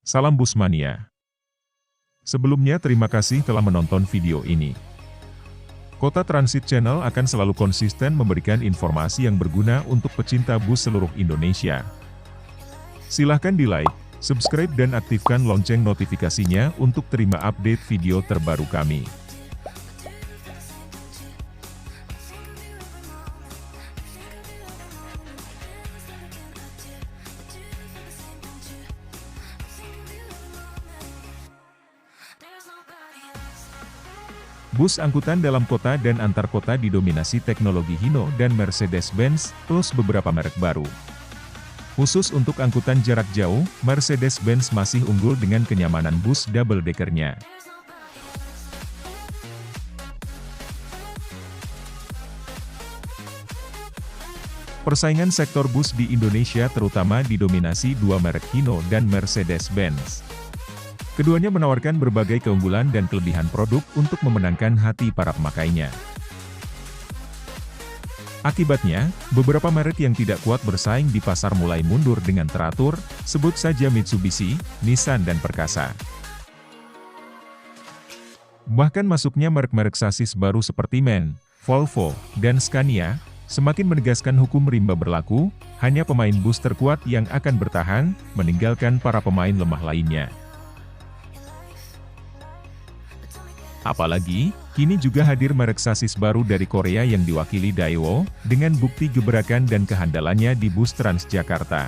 Salam Busmania. Sebelumnya terima kasih telah menonton video ini. Kota Transit Channel akan selalu konsisten memberikan informasi yang berguna untuk pecinta bus seluruh Indonesia. Silahkan di-like, subscribe dan aktifkan lonceng notifikasinya untuk terima update video terbaru kami. Bus angkutan dalam kota dan antar kota didominasi teknologi Hino dan Mercedes-Benz, plus beberapa merek baru. Khusus untuk angkutan jarak jauh, Mercedes-Benz masih unggul dengan kenyamanan bus double-decker-nya. Persaingan sektor bus di Indonesia terutama didominasi dua merek Hino dan Mercedes-Benz. Keduanya menawarkan berbagai keunggulan dan kelebihan produk untuk memenangkan hati para pemakainya. Akibatnya, beberapa merek yang tidak kuat bersaing di pasar mulai mundur dengan teratur, sebut saja Mitsubishi, Nissan dan Perkasa. Bahkan masuknya merek-merek sasis baru seperti MAN, Volvo, dan Scania, semakin menegaskan hukum rimba berlaku, hanya pemain bus terkuat yang akan bertahan, meninggalkan para pemain lemah lainnya. Apalagi, kini juga hadir merek sasis baru dari Korea yang diwakili Daewoo, dengan bukti gebrakan dan kehandalannya di bus Transjakarta.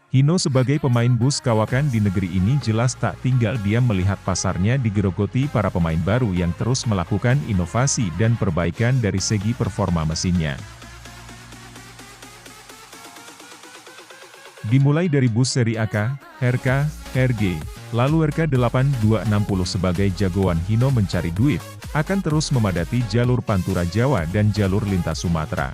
Hino sebagai pemain bus kawakan di negeri ini jelas tak tinggal diam melihat pasarnya digerogoti para pemain baru yang terus melakukan inovasi dan perbaikan dari segi performa mesinnya. Dimulai dari bus seri AK, RK, RG, lalu RK8260 sebagai jagoan Hino mencari duit, akan terus memadati jalur Pantura Jawa dan jalur lintas Sumatera.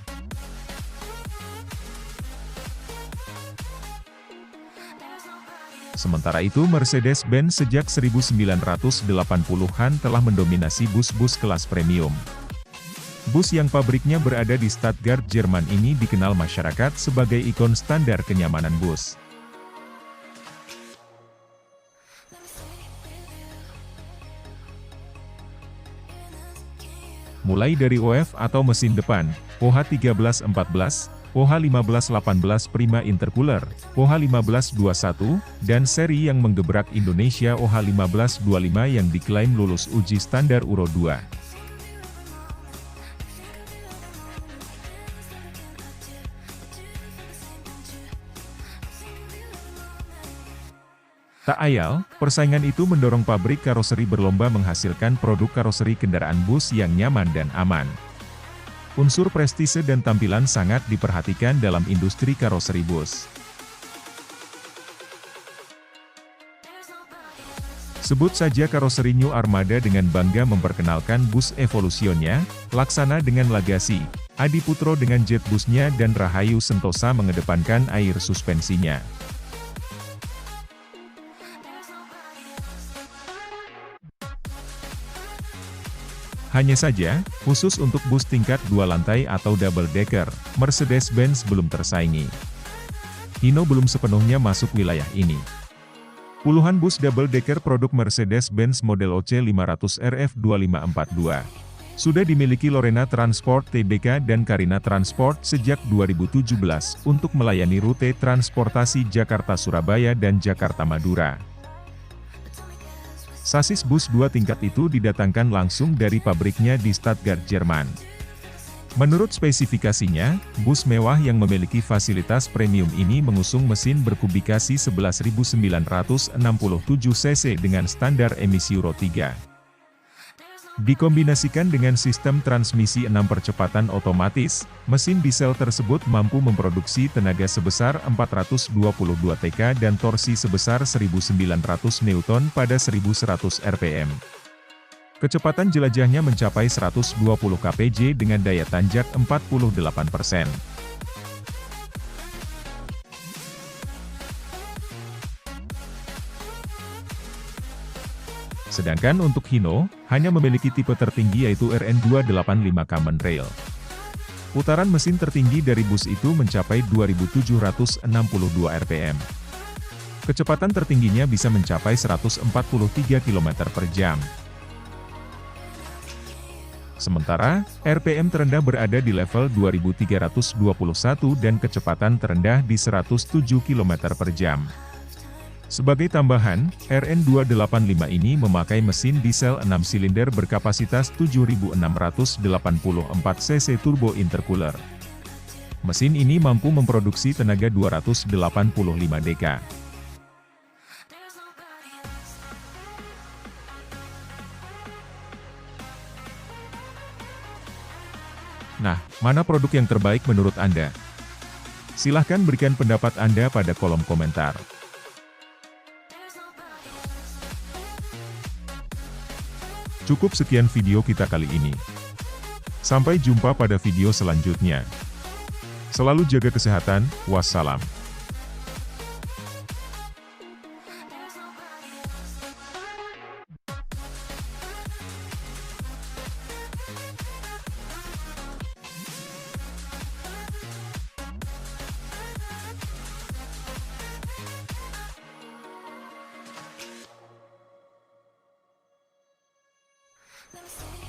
Sementara itu Mercedes-Benz sejak 1980-an telah mendominasi bus-bus kelas premium. Bus yang pabriknya berada di Stuttgart, Jerman ini dikenal masyarakat sebagai ikon standar kenyamanan bus. Mulai dari OF atau mesin depan, OH1314, OH1518 Prima Intercooler, OH1521, dan seri yang menggebrak Indonesia OH1525 yang diklaim lulus uji standar Euro 2. Tak ayal, persaingan itu mendorong pabrik karoseri berlomba menghasilkan produk karoseri kendaraan bus yang nyaman dan aman. Unsur prestise dan tampilan sangat diperhatikan dalam industri karoseri bus. Sebut saja karoseri New Armada dengan bangga memperkenalkan bus Evolutionnya, Laksana dengan Lagasi, Adi Putro dengan jet busnya dan Rahayu Sentosa mengedepankan air suspensinya. Hanya saja, khusus untuk bus tingkat 2 lantai atau double decker, Mercedes-Benz belum tersaingi. Hino belum sepenuhnya masuk wilayah ini. Puluhan bus double decker produk Mercedes-Benz model OC500 RF2542 sudah dimiliki Lorena Transport Tbk dan Carina Transport sejak 2017 untuk melayani rute transportasi Jakarta-Surabaya dan Jakarta-Madura. Sasis bus 2 tingkat itu didatangkan langsung dari pabriknya di Stuttgart, Jerman. Menurut spesifikasinya, bus mewah yang memiliki fasilitas premium ini mengusung mesin berkubikasi 11.967 cc dengan standar emisi Euro 3. Dikombinasikan dengan sistem transmisi 6 percepatan otomatis, mesin diesel tersebut mampu memproduksi tenaga sebesar 422 Tk dan torsi sebesar 1.900 Newton pada 1.100 rpm. Kecepatan jelajahnya mencapai 120 kpj dengan daya tanjak 48%. Sedangkan untuk Hino, hanya memiliki tipe tertinggi yaitu RN285 Common Rail. Putaran mesin tertinggi dari bus itu mencapai 2.762 rpm. Kecepatan tertingginya bisa mencapai 143 km per jam. Sementara, RPM terendah berada di level 2.321 dan kecepatan terendah di 107 km per jam. Sebagai tambahan, RN285 ini memakai mesin diesel 6 silinder berkapasitas 7.684 cc turbo intercooler. Mesin ini mampu memproduksi tenaga 285 dk. Nah, mana produk yang terbaik menurut Anda? Silahkan berikan pendapat Anda pada kolom komentar. Cukup sekian video kita kali ini. Sampai jumpa pada video selanjutnya. Selalu jaga kesehatan, wassalam. Let me see.